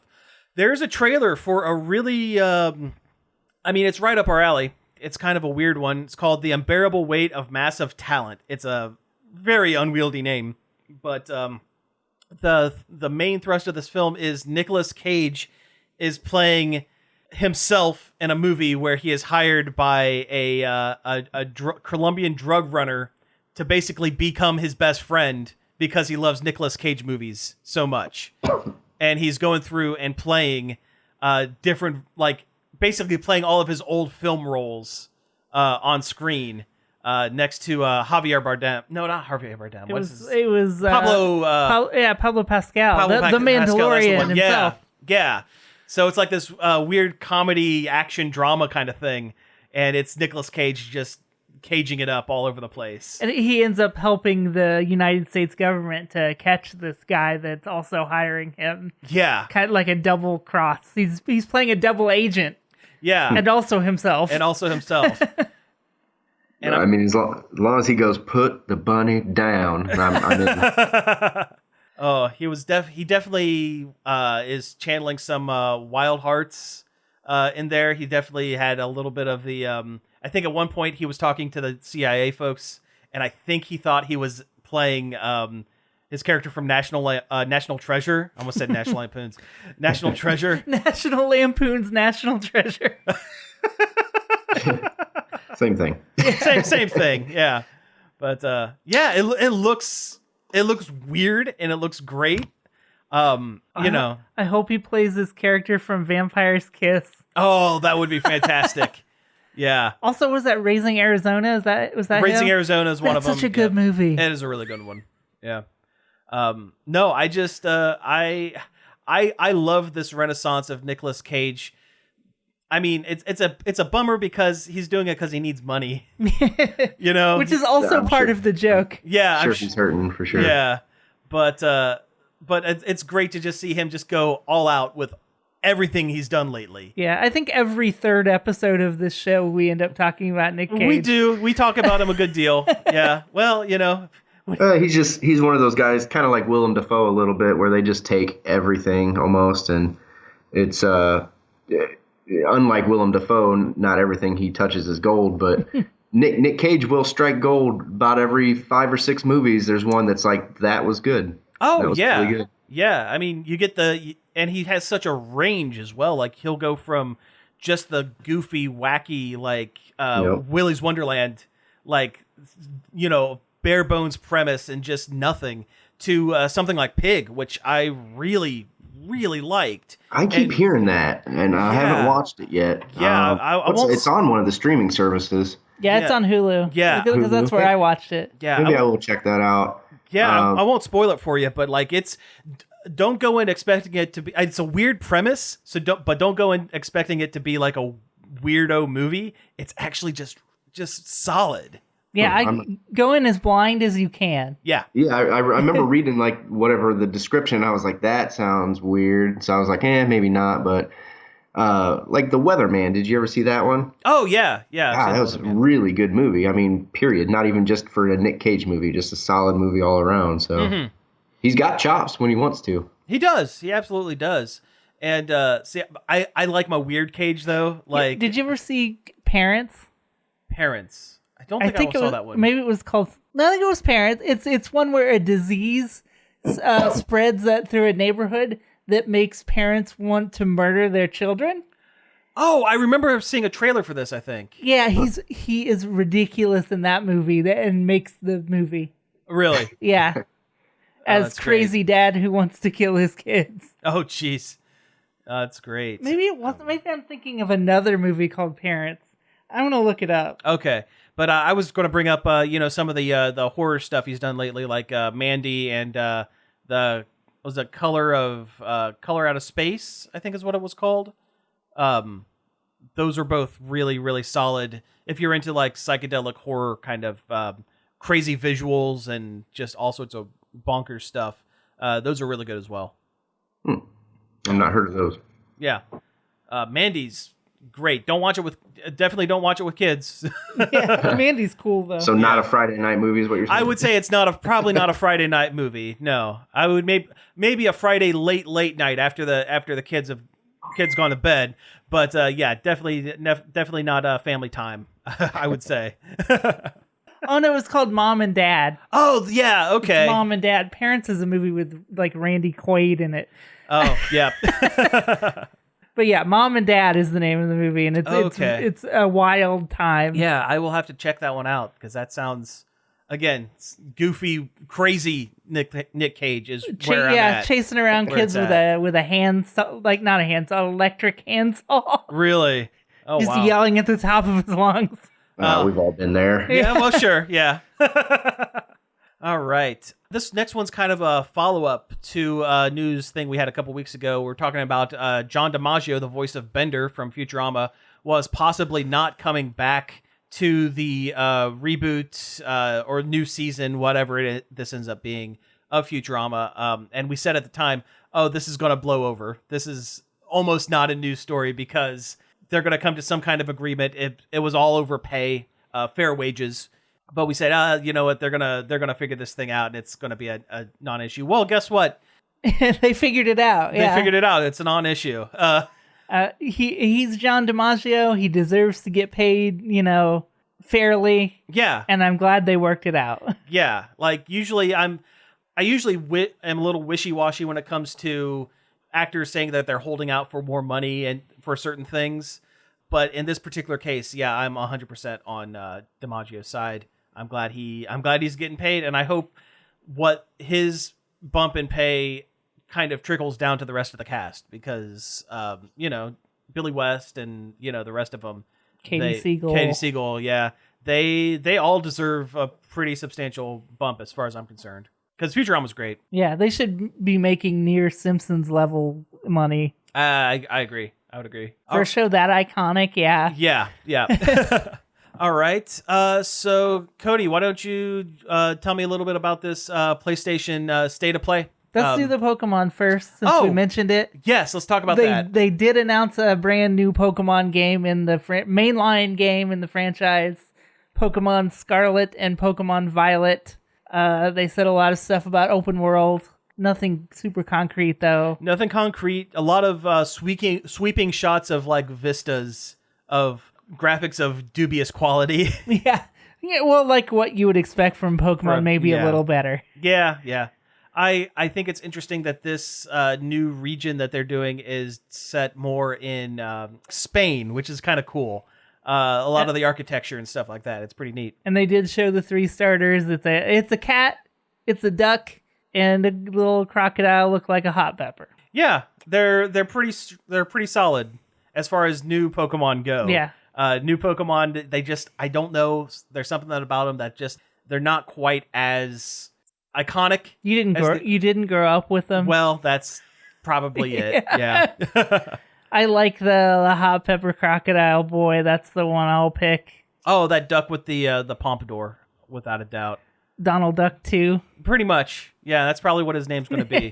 There's a trailer for a really, it's right up our alley. It's kind of a weird one. It's called The Unbearable Weight of Massive Talent. It's a very unwieldy name, but the main thrust of this film is Nicolas Cage is playing himself in a movie where he is hired by a Colombian drug runner to basically become his best friend because he loves Nicolas Cage movies so much. And he's going through and playing different, basically playing all of his old film roles on screen next to Javier Bardem. No, not Javier Bardem. It was Pablo. Pablo Pascal, the Pascal, Mandalorian himself. Yeah. So it's like this weird comedy action drama kind of thing. And it's Nicolas Cage just caging it up all over the place. And he ends up helping the United States government to catch this guy that's also hiring him. Yeah. Kind of like a double cross. He's playing a double agent. Yeah. And also himself. And as long as he goes, put the bunny down, I'm in. Oh, he definitely is channeling some Wild Hearts in there. He definitely had a little bit of the I think at one point he was talking to the CIA folks, and I think he thought he was playing his character from National Treasure. I almost said National Lampoon's National Treasure. National Lampoon's National Treasure. Same thing. Same thing. Yeah, but it looks weird and it looks great. I hope he plays this character from Vampire's Kiss. Oh, that would be fantastic. Yeah. Also, was that Raising Arizona? Was that Raising him? Arizona is one of them. That's such a good movie. It is a really good one. Yeah. No, I just I love this renaissance of Nicolas Cage. I mean, it's a bummer because he's doing it because he needs money. Which is also part of the joke. Yeah, I'm sure he's hurting for sure. Yeah, but it's great to just see him just go all out with everything he's done lately. Yeah, I think every third episode of this show we end up talking about Nick Cage. We do. We talk about him a good deal. Yeah. Well, he's one of those guys, kind of like Willem Dafoe a little bit, where they just take everything almost, and it's unlike Willem Dafoe, not everything he touches is gold, but Nick Cage will strike gold about every 5 or 6 movies. There's one that's like, that was good. Oh, that was yeah. really good. Yeah, I mean, you get and he has such a range as well. Like, he'll go from just the goofy, wacky, like, Willy's Wonderland, like, bare bones premise and just nothing, to something like Pig, which I really, really liked. I keep hearing that, and I haven't watched it yet. Yeah, it's on one of the streaming services. Yeah, it's on Hulu. Yeah. Because that's where I watched it. Yeah, Maybe I will check that out. Yeah, I won't spoil it for you, but like don't go in expecting it to be. It's a weird premise, don't go in expecting it to be like a weirdo movie. It's actually just solid. Yeah, go in as blind as you can. Yeah. Yeah, I remember reading like whatever the description. I was like, that sounds weird. So I was like, maybe not. But like The Weatherman, did you ever see that one? Oh yeah. God, that was a really good movie. I mean, period. Not even just for a Nick Cage movie, just a solid movie all around. So he's got chops when he wants to. He does. He absolutely does. And see, I like my weird Cage though. Like, did you ever see Parents? I don't think I saw that one. Maybe it was called. No, I think it was Parents. It's one where a disease spreads that through a neighborhood that makes parents want to murder their children. Oh, I remember seeing a trailer for this, I think. Yeah, he is ridiculous in that movie and makes the movie. Really? Yeah. As crazy great. Dad who wants to kill his kids. Oh, jeez. That's great. Maybe it wasn't. Maybe I'm thinking of another movie called Parents. I'm going to look it up. Okay. But I was going to bring up, some of the horror stuff he's done lately, like Mandy and Color Out of Space, I think is what it was called. Those are both really, really solid. If you're into like psychedelic horror kind of crazy visuals and just all sorts of bonkers stuff, those are really good as well. I've not heard of those. Yeah. Mandy's great. Definitely don't watch it with kids. Yeah, Mandy's cool though. So not a Friday night movie is what you're saying? I would say it's probably not a Friday night movie. No, I would maybe a Friday late night after the kids gone to bed. But yeah, definitely not family time. I would say. Oh no, it's called Mom and Dad. Oh yeah, okay. It's Mom and Dad. Parents is a movie with like Randy Quaid in it. Oh yeah. But yeah, Mom and Dad is the name of the movie, and it's a wild time. Yeah, I will have to check that one out because that sounds, again, goofy, crazy. Nick Cage is where I'm at. Chasing around kids with a handsaw, like not a handsaw, electric handsaw. Really? Oh, just wow. yelling at the top of his lungs. We've all been there. Yeah, well, sure, yeah. All right. This next one's kind of a follow-up to a news thing we had a couple weeks ago. We're talking about John DiMaggio, the voice of Bender from Futurama, was possibly not coming back to the reboot or new season, whatever this ends up being, of Futurama. And we said at the time, this is going to blow over. This is almost not a news story because they're going to come to some kind of agreement. It was all over pay, fair wages. But we said, you know what? They're gonna figure this thing out, and it's gonna be a non-issue. Well, guess what? They figured it out. They figured it out. It's a non-issue. He's John DiMaggio. He deserves to get paid, fairly. Yeah. And I'm glad they worked it out. Yeah. Like usually, am a little wishy-washy when it comes to actors saying that they're holding out for more money and for certain things. But in this particular case, yeah, I'm 100% on DiMaggio's side. I'm glad he's getting paid, and I hope what his bump in pay kind of trickles down to the rest of the cast because Billy West and the rest of them, Katie Siegel, yeah, they all deserve a pretty substantial bump as far as I'm concerned because Futurama's great. Yeah, they should be making near Simpsons level money. I agree. I would agree. For a show that iconic, yeah. Yeah. All right. So, Cody, why don't you tell me a little bit about this PlayStation State of Play? Let's do the Pokemon first, since we mentioned it. Yes, let's talk about that. They did announce a brand new Pokemon game in the mainline game in the franchise, Pokemon Scarlet and Pokemon Violet. They said a lot of stuff about open world Nothing super concrete, though. Nothing concrete. A lot of sweeping shots of like vistas of graphics of dubious quality. Yeah. Well, like what you would expect from Pokemon, maybe a little better. Yeah. I think it's interesting that this new region that they're doing is set more in Spain, which is kind of cool. A lot of the architecture and stuff like that. It's pretty neat. And they did show the 3 starters. It's a cat, it's a duck, and a little crocodile look like a hot pepper. Yeah, they're pretty solid as far as new Pokemon go. Yeah. New Pokemon, I don't know. There's something about them that just they're not quite as iconic. You didn't grow up with them. Well, that's probably it. Yeah. I like the hot pepper crocodile boy. That's the one I'll pick. Oh, that duck with the pompadour, without a doubt. Donald Duck 2. Pretty much. Yeah, that's probably what his name's going to be.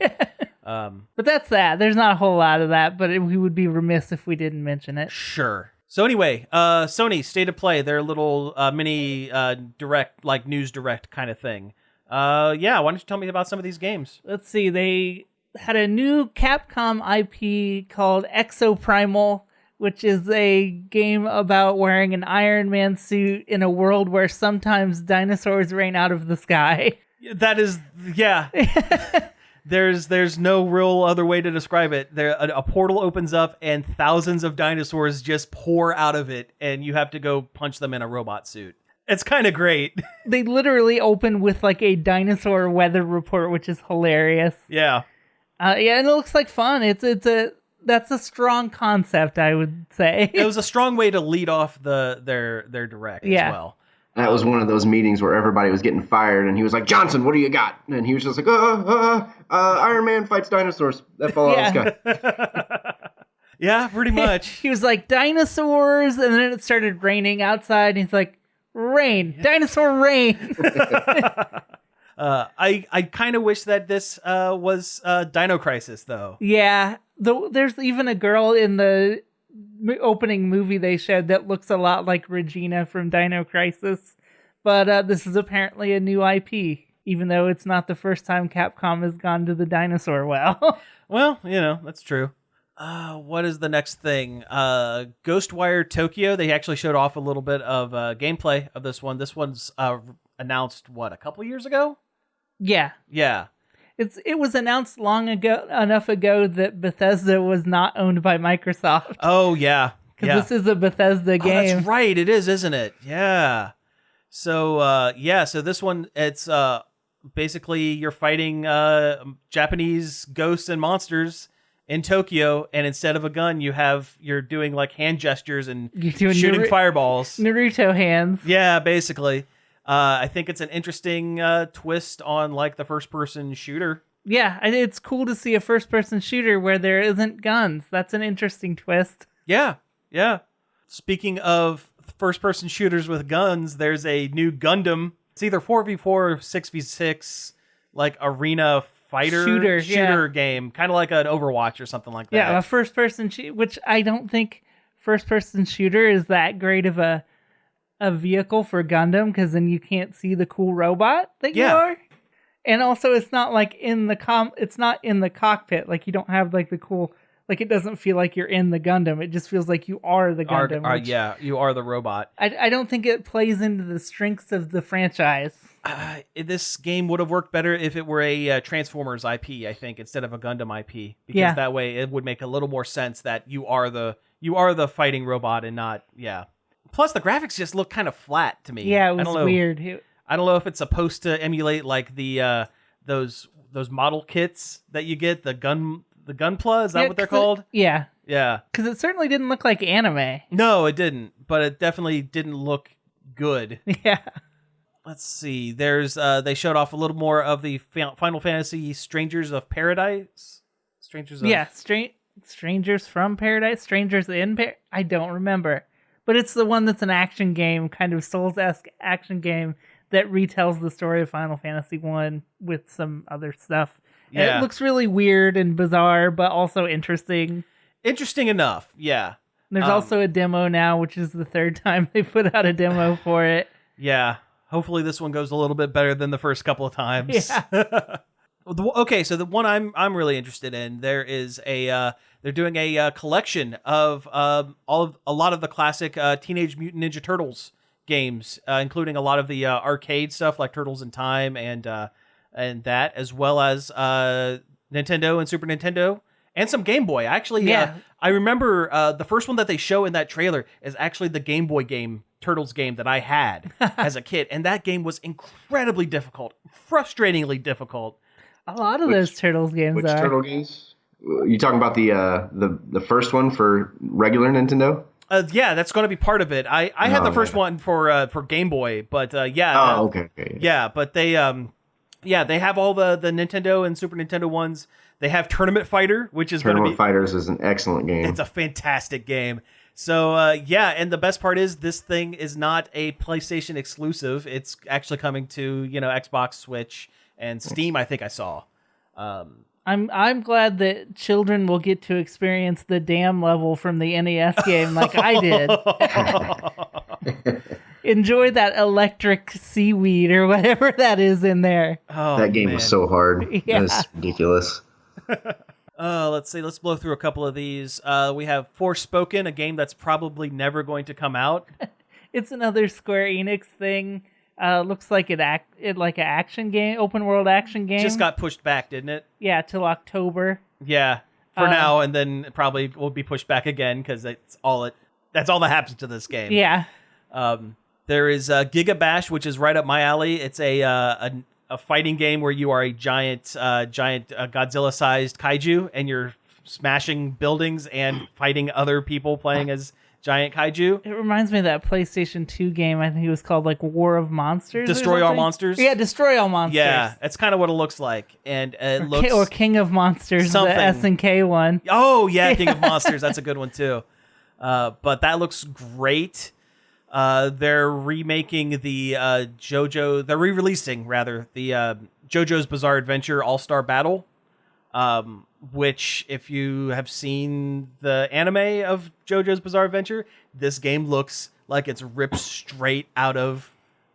But that's that. There's not a whole lot of that, but we would be remiss if we didn't mention it. Sure. So anyway, Sony State of Play, their little mini direct, like news direct kind of thing. Why don't you tell me about some of these games? Let's see. They had a new Capcom IP called Exoprimal, which is a game about wearing an Iron Man suit in a world where sometimes dinosaurs rain out of the sky. That is, yeah. There's no real other way to describe it. A portal opens up and thousands of dinosaurs just pour out of it, and you have to go punch them in a robot suit. It's kind of great. They literally open with like a dinosaur weather report, which is hilarious. Yeah. And it looks like fun. That's a strong concept, I would say. It was a strong way to lead off their direct as well. That was one of those meetings where everybody was getting fired, and he was like, "Johnson, what do you got?" And he was just like, Iron Man fights dinosaurs that fall out of the sky." Yeah, pretty much. He was like, "Dinosaurs," and then it started raining outside, and he's like, "Rain, dinosaur rain." I kind of wish that this was Dino Crisis, though. Yeah, there's even a girl in the opening movie they showed that looks a lot like Regina from Dino Crisis, but this is apparently a new IP, even though it's not the first time Capcom has gone to the dinosaur well. Well, that's true. What is the next thing? Ghostwire Tokyo. They actually showed off a little bit of gameplay of this one. This one's announced, a couple years ago? Yeah. Yeah. It was announced enough ago that Bethesda was not owned by Microsoft. Oh, yeah. Because this is a Bethesda game. That's right. It is, isn't it? Yeah. So, so this one, it's basically you're fighting Japanese ghosts and monsters in Tokyo, and instead of a gun, you're doing like hand gestures and shooting fireballs. Naruto hands. Yeah, basically. I think it's an interesting twist on like the first-person shooter. Yeah, it's cool to see a first-person shooter where there isn't guns. That's an interesting twist. Yeah. Speaking of first-person shooters with guns, there's a new Gundam. It's either 4v4 or 6v6, like arena fighter shooter game, kind of like an Overwatch or something like that. Yeah, a first-person which I don't think first-person shooter is that great of a vehicle for Gundam, because then you can't see the cool robot that you are. And also it's not like it's not in the cockpit, like you don't have like the cool, like it doesn't feel like you're in the Gundam. It just feels like you are the Gundam. You are the robot. I don't think it plays into the strengths of the franchise. This game would have worked better if it were a Transformers IP, I think, instead of a Gundam IP, because that way it would make a little more sense that you are the fighting robot and not Plus, the graphics just look kind of flat to me. Yeah, it was weird. I don't know if it's supposed to emulate like the those model kits that you get, the Gunpla. Is that what they're called? Yeah. Because it certainly didn't look like anime. No, it didn't. But it definitely didn't look good. Yeah. Let's see. There's they showed off a little more of the Final Fantasy Strangers of Paradise. Strangers from Paradise. Strangers in Paradise. I don't remember. But it's the one that's an action game, kind of Souls-esque action game that retells the story of Final Fantasy 1 with some other stuff. Yeah. And it looks really weird and bizarre, but also interesting. Interesting enough, yeah. There's also a demo now, which is the third time they put out a demo for it. Yeah. Hopefully this one goes a little bit better than the first couple of times. Yeah. Okay, so the one I'm really interested in, there is they're doing a collection of a lot of the classic Teenage Mutant Ninja Turtles games, including a lot of the arcade stuff like Turtles in Time and that, as well as Nintendo and Super Nintendo and some Game Boy. Actually, I remember the first one that they show in that trailer is actually the Game Boy game, Turtles game, that I had as a kid, and that game was incredibly difficult, frustratingly difficult. A lot of those Turtles games Which are. Turtle games? You talking about the first one for regular Nintendo? Yeah, that's going to be part of it. I had the first one for Game Boy, but yeah. Oh, okay. Yeah, but they they have all the Nintendo and Super Nintendo ones. They have Tournament Fighter, which is going to be... Tournament Fighters is an excellent game. It's a fantastic game. So, and the best part is this thing is not a PlayStation exclusive. It's actually coming to, Xbox, Switch, and Steam, I think I saw. I'm glad that children will get to experience the dam level from the NES game like I did. Enjoy that electric seaweed or whatever that is in there. Oh, that game was so hard. Yeah. That's ridiculous. Let's see. Let's blow through a couple of these. We have Forspoken, a game that's probably never going to come out. It's another Square Enix thing. Looks like an action game, open world action game. Just got pushed back, didn't it? Yeah, till October. Yeah, for now, and then it probably will be pushed back again because that's all that happens to this game. Yeah. There is Giga Bash, which is right up my alley. It's a fighting game where you are a giant Godzilla-sized kaiju, and you're smashing buildings and fighting other people playing as giant kaiju. It reminds me of that PlayStation 2 game. I think it was called like War of Monsters. Destroy All Monsters. Yeah, Destroy All Monsters. Yeah, that's kind of what it looks like, and it looks or King of Monsters, something. The SNK one. Oh yeah, King of Monsters. That's a good one too. But that looks great. They're remaking the JoJo. They're re-releasing rather the JoJo's Bizarre Adventure All-Star Battle. Which, if you have seen the anime of JoJo's Bizarre Adventure, this game looks like it's ripped straight out of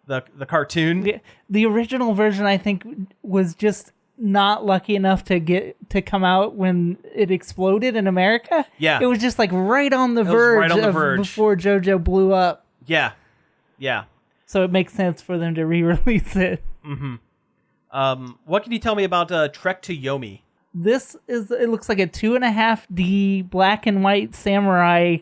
the cartoon. The original version, I think, was just not lucky enough to come out when it exploded in America. Yeah, it was just like right on the verge before JoJo blew up. Yeah. So it makes sense for them to re-release it. Mm-hmm. What can you tell me about Trek to Yomi? It looks like a 2.5D black and white samurai,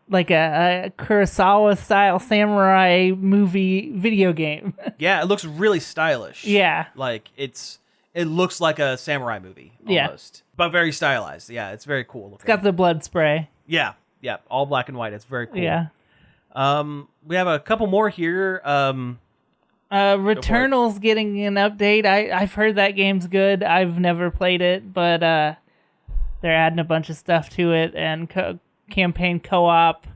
like a Kurosawa style samurai movie video game. Yeah, it looks really stylish. Yeah. Like it looks like a samurai movie almost. Yeah. But very stylized. Yeah, it's very cool looking. It's got the blood spray. Yeah, all black and white. It's very cool. Yeah. We have a couple more here. Returnal's getting an update. I've heard that game's good. I've never played it, but they're adding a bunch of stuff to it and campaign co-op.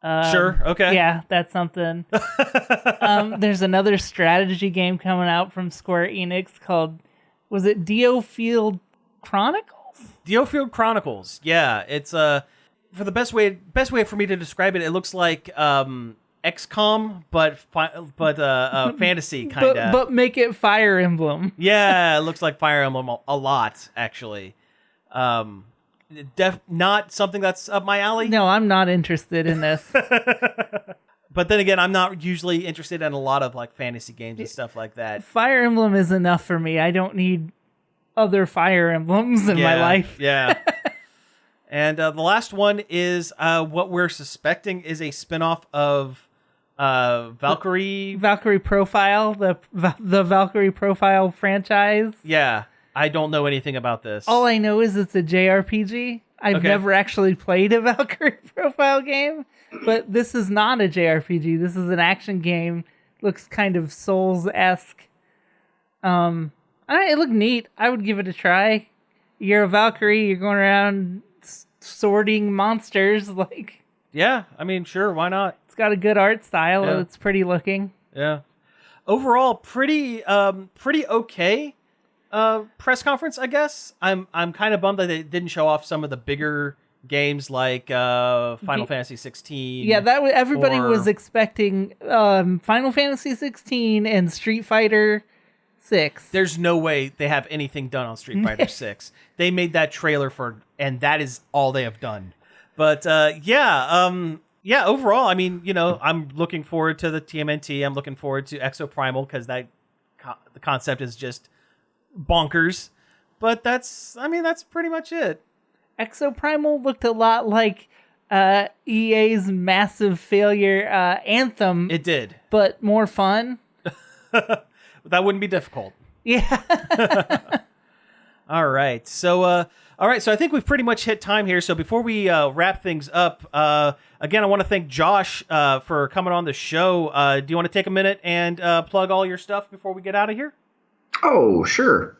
Sure, okay. Yeah, that's something. There's another strategy game coming out from Square Enix called, was it Diofield Chronicles? Diofield Chronicles, yeah. It's for the best way for me to describe it, it looks like XCOM, but fantasy kind of. But make it Fire Emblem. Yeah, it looks like Fire Emblem a lot, actually. Not something that's up my alley. No, I'm not interested in this. But then again, I'm not usually interested in a lot of like fantasy games and stuff like that. Fire Emblem is enough for me. I don't need other Fire Emblems in my life. Yeah. And the last one is what we're suspecting is a spinoff of Valkyrie Profile, the Valkyrie Profile franchise. Yeah, I don't know anything about this. All I know is it's a JRPG. I've never actually played a Valkyrie Profile game, but this is not a JRPG. This is an action game. Looks kind of Souls-esque. It looked neat. I would give it a try. You're a Valkyrie. You're going around sorting monsters. Yeah, I mean, sure, why not? Got a good art style. Yeah. It's pretty looking. Yeah. Overall, pretty okay press conference, I guess. I'm kind of bummed that they didn't show off some of the bigger games like Final Fantasy 16. Yeah, everybody was expecting Final Fantasy 16 and Street Fighter 6. There's no way they have anything done on Street Fighter 6. They made that trailer and that is all they have done. But overall, I mean, I'm looking forward to the TMNT. I'm looking forward to Exoprimal because the concept is just bonkers. But that's pretty much it. Exoprimal looked a lot like EA's massive failure Anthem. It did. But more fun. That wouldn't be difficult. Yeah. All right. So I think we've pretty much hit time here. So before we wrap things up, again, I want to thank Josh for coming on the show. Do you want to take a minute and plug all your stuff before we get out of here? Oh, sure.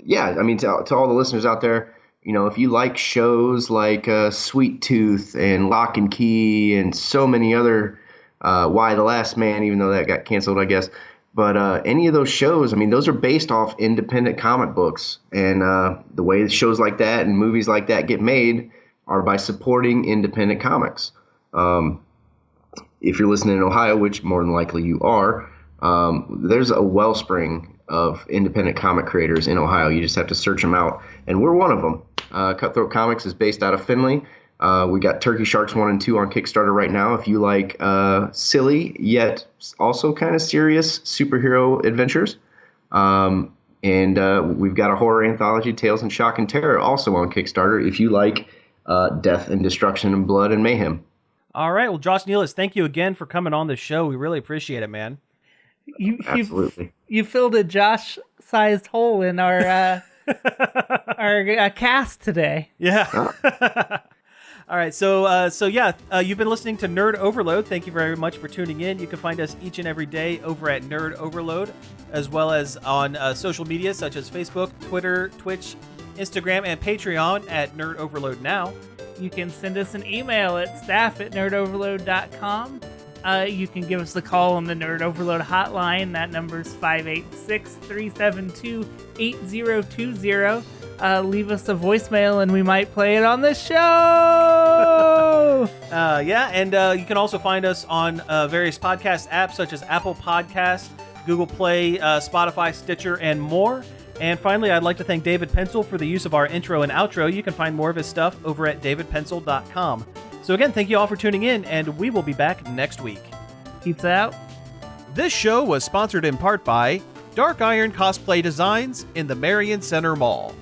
Yeah, I mean, to all the listeners out there, if you like shows like Sweet Tooth and Lock and Key and so many other Why the Last Man, even though that got canceled, I guess. But any of those shows, I mean, those are based off independent comic books. And the way shows like that and movies like that get made are by supporting independent comics. If you're listening in Ohio, which more than likely you are, there's a wellspring of independent comic creators in Ohio. You just have to search them out. And we're one of them. Cutthroat Comics is based out of Findlay. We got Turkey Sharks 1 and 2 on Kickstarter right now. If you like silly yet also kind of serious superhero adventures. And we've got a horror anthology, Tales in Shock and Terror, also on Kickstarter if you like death and destruction and blood and mayhem. All right. Well, Josh Nealis, thank you again for coming on the show. We really appreciate it, man. Absolutely. You filled a Josh-sized hole in our our cast today. Yeah. All right. So you've been listening to Nerd Overload. Thank you very much for tuning in. You can find us each and every day over at Nerd Overload, as well as on social media such as Facebook, Twitter, Twitch, Instagram, and Patreon at Nerd Overload Now. You can send us an email at staff@nerdoverload.com. You can give us a call on the Nerd Overload hotline. That number is 586-372-8020. Leave us a voicemail and we might play it on the show. And you can also find us on various podcast apps such as Apple Podcasts, Google Play, Spotify, Stitcher, and more. And finally, I'd like to thank David Pencil for the use of our intro and outro. You can find more of his stuff over at davidpencil.com. So again, thank you all for tuning in, and we will be back next week. Pizza out. This show was sponsored in part by Dark Iron Cosplay Designs in the Marion Center Mall.